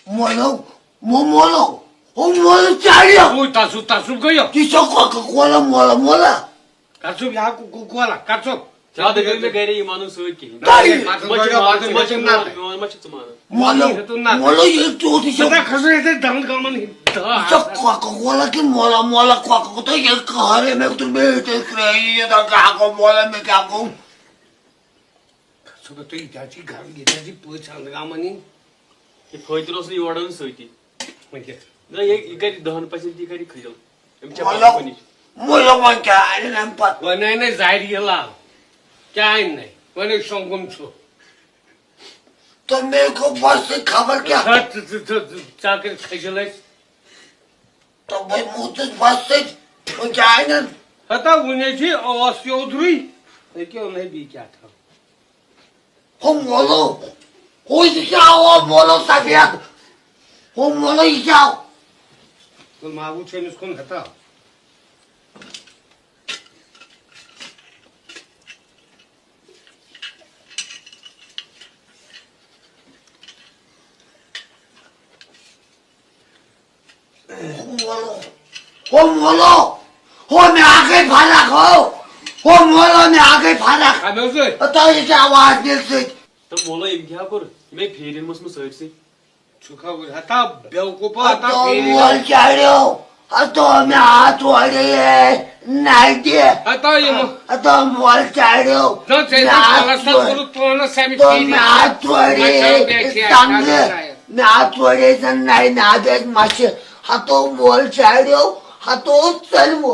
몰라. 몰라 짜리야. 오 다수 거요. 기적과 그거라 몰라. 가수 야구 그거라 가수. 자, 내가 그래 이만은 쓰기. 딸이 몰라 얘 어디 저다 가수에서 당 가면 기적과 그거라 그 몰라 그것도 얘 거래 맥도 매일 그래 얘다 가고 몰라 맥하고 가수가 또 이자지 가는 게 이자지 보이창 가면이 이 보이들어서 이와는 쓰기. 뭔게 나 이까지 더한 빠진지 이까지 그려. 몰라 완전 아니는 봐. 원에는 자리라. क्या नहीं वने संगम छो तो मेरे को बस से खबर क्या जाकर खजले तो भाई मुझे बस से क्या है ना हता उन्हें थी आवाज चौधरी क्यों नहीं भी क्या था हम बोलो कोई जाओ बोलो सबिया हम बोलो जाओ तो माबू छे इसको हता मैं आगे भाला खो मैं आगे भाला तो इसे आवाज दिल से तो बोलो इम क्या कर मैं फेरिन मस में सर्च से चुका हता बेवकूफा हता तो बोल चाड़ो तो मैं हाथ वाली है नहीं दे हता ये तो बोल चाड़ो तो मैं हाथ वाली संग मैं हाथ वाली नहीं ना देख मच हाथों बोल चाड़ो हाथों चल वो